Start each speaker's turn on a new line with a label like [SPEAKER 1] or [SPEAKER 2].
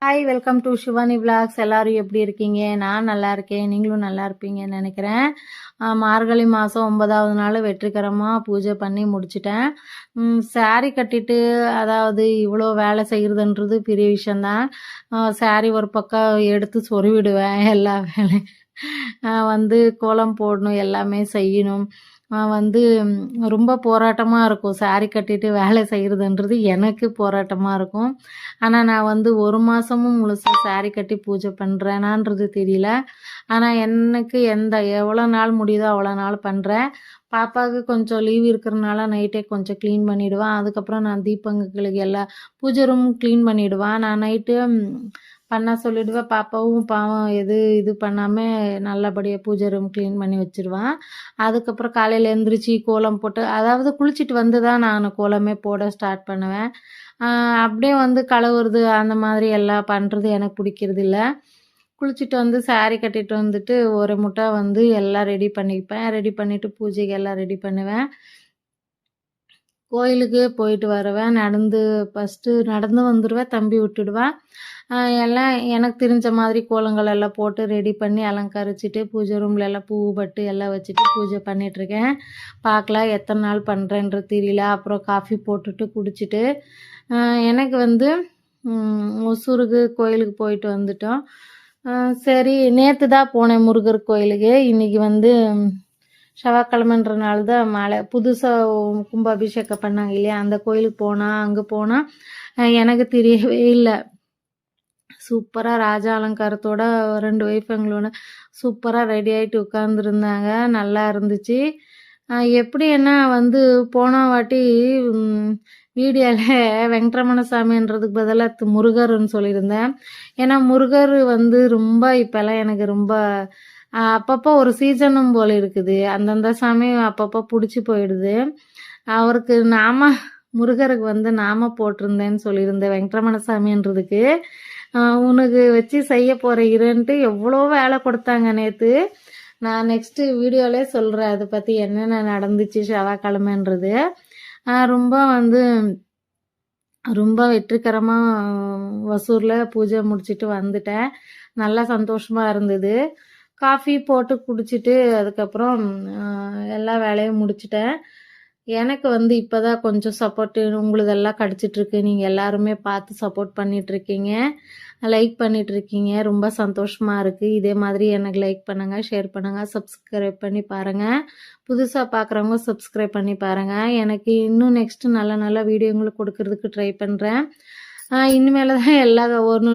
[SPEAKER 1] Hi welcome to Shivani vlogs. எல்லாரும் எப்படி இருக்கீங்க? நான் நல்லா இருக்கேன். நீங்களும் நல்லா இருப்பீங்கன்னு நினைக்கிறேன். மார்கழி மாதம் 9வது நாள் வெற்றிகரமாக பூஜை பண்ணி முடிச்சிட்டேன். சாரி கட்டிட்டு அதாவது இவ்வளோ வேலை செய்கிறதுன்றது பெரிய விஷயந்தான். சாரி ஒரு பக்கம் எடுத்து சொருவிடுவேன். எல்லா வேலையும் வந்து கோலம் போடணும், எல்லாமே செய்யணும். வந்து ரொம்ப போராட்டமாக இருக்கும். சாரி கட்டிட்டு வேலை செய்கிறதுன்றது எனக்கு போராட்டமாக இருக்கும். ஆனால் நான் வந்து 1 மாதமும் முழுசாக சாரி கட்டி பூஜை பண்ணுறேனான்றது தெரியல. ஆனால் எனக்கு எவ்வளோ நாள் முடியுதோ அவ்வளோ நாள் பண்ணுறேன். பாப்பாவுக்கு கொஞ்சம் லீவ் இருக்கிறனால நைட்டே கொஞ்சம் க்ளீன் பண்ணிவிடுவேன். அதுக்கப்புறம் நான் தீபங்களுக்கு எல்லாம் பூஜை ரூம் க்ளீன் பண்ணிவிடுவேன். நான் நைட்டு பண்ண சொல்லிவிடுவேன். பாப்பாவும் பாவம் இது பண்ணாமல் நல்லபடியாக பூஜை ரூம் க்ளீன் பண்ணி வச்சுருவேன். அதுக்கப்புறம் காலையில் எழுந்திரிச்சி கோலம் போட்டு அதாவது குளிச்சுட்டு வந்து தான் நான் கோலமே போட ஸ்டார்ட் பண்ணுவேன். அப்படியே வந்து கழுவுறது அந்த மாதிரி எல்லாம் பண்ணுறது எனக்கு பிடிக்கிறதில்ல. குளிச்சுட்டு வந்து சாரி கட்டிட்டு வந்துட்டு ஒரு முட்டை வந்து எல்லாம் ரெடி பண்ணிப்பேன். ரெடி பண்ணிவிட்டு பூஜைக்கு எல்லாம் ரெடி பண்ணுவேன். கோயிலுக்கு போயிட்டு வருவேன். ஃபஸ்ட்டு நடந்து வந்துடுவேன். தம்பி விட்டுடுவேன். எல்லாம் எனக்கு தெரிஞ்ச மாதிரி கோலங்கள் எல்லாம் போட்டு ரெடி பண்ணி அலங்கரிச்சுட்டு பூஜை ரூமில் எல்லாம் பூ பட்டு எல்லாம் வச்சுட்டு பூஜை பண்ணிகிட்ருக்கேன். பார்க்கலாம் எத்தனை நாள் பண்ணுறேன்றது தெரியல. அப்புறம் காஃபி போட்டுட்டு குடிச்சிட்டு எனக்கு வந்து ஒசூருக்கு கோயிலுக்கு போயிட்டு வந்துட்டோம். சரி நேற்று தான் போனேன் முருகர் கோயிலுக்கு. இன்றைக்கி வந்து செவ்வாய்க்கிழமைன்றனால தான் புதுசாக கும்பாபிஷேகம் பண்ணாங்க இல்லையா, அந்த கோயிலுக்கு அங்கே போனால் எனக்கு தெரியவே இல்லை. சூப்பராக ராஜா அலங்காரத்தோட 2 ஒய்ஃபுங்களோட சூப்பராக ரெடி ஆகிட்டு உட்காந்துருந்தாங்க. நல்லா இருந்துச்சு. எப்படின்னா வந்து போன வாட்டி வீடியோவில் வெங்கட்ரமண சாமின்றதுக்கு பதிலாக முருகர்னு சொல்லியிருந்தேன். ஏன்னா முருகர் வந்து ரொம்ப இப்போல்லாம் எனக்கு ரொம்ப அப்பப்போ ஒரு சீசனும் போல் இருக்குது. அந்தந்த சாமி அப்பப்போ பிடிச்சி போயிடுது. அவருக்கு முருகருக்கு வந்து நாம போட்டிருந்தேன்னு சொல்லியிருந்தேன் வெங்கட்ரமண சாமின்றதுக்கு. உனக்கு வச்சு செய்ய போகிற இருன்ட்டு எவ்வளோ வேலை கொடுத்தாங்க நேற்று. நான் நெக்ஸ்ட்டு வீடியோவிலே சொல்கிறேன் அதை பற்றி என்னென்ன நடந்துச்சு செவ்வாய்க்கிழமைன்றது. ரொம்ப வந்து ரொம்ப வெற்றிகரமாக ஒசூரில் பூஜை முடிச்சுட்டு வந்துட்டேன். நல்லா சந்தோஷமாக இருந்தது. காஃபி போட்டு குடிச்சிட்டு அதுக்கப்புறம் எல்லா வேலையும் முடிச்சிட்டேன். எனக்கு வந்து இப்போ தான் கொஞ்சம் சப்போர்ட்டு உங்களுதெல்லாம் கிடச்சிட்ருக்கு. நீங்கள் எல்லாருமே பார்த்து சப்போர்ட் பண்ணிகிட்ருக்கீங்க, லைக் பண்ணிகிட்ருக்கீங்க. ரொம்ப சந்தோஷமாக இருக்குது. இதே மாதிரி எனக்கு லைக் பண்ணுங்கள், ஷேர் பண்ணுங்கள், சப்ஸ்கிரைப் பண்ணி பாருங்கள். புதுசாக பார்க்குறவங்க சப்ஸ்கிரைப் பண்ணி பாருங்கள். எனக்கு இன்னும் நெக்ஸ்ட்டு நல்ல நல்ல வீடியோங்களை கொடுக்கறதுக்கு ட்ரை பண்ணுறேன். இனிமேல் தான் எல்லா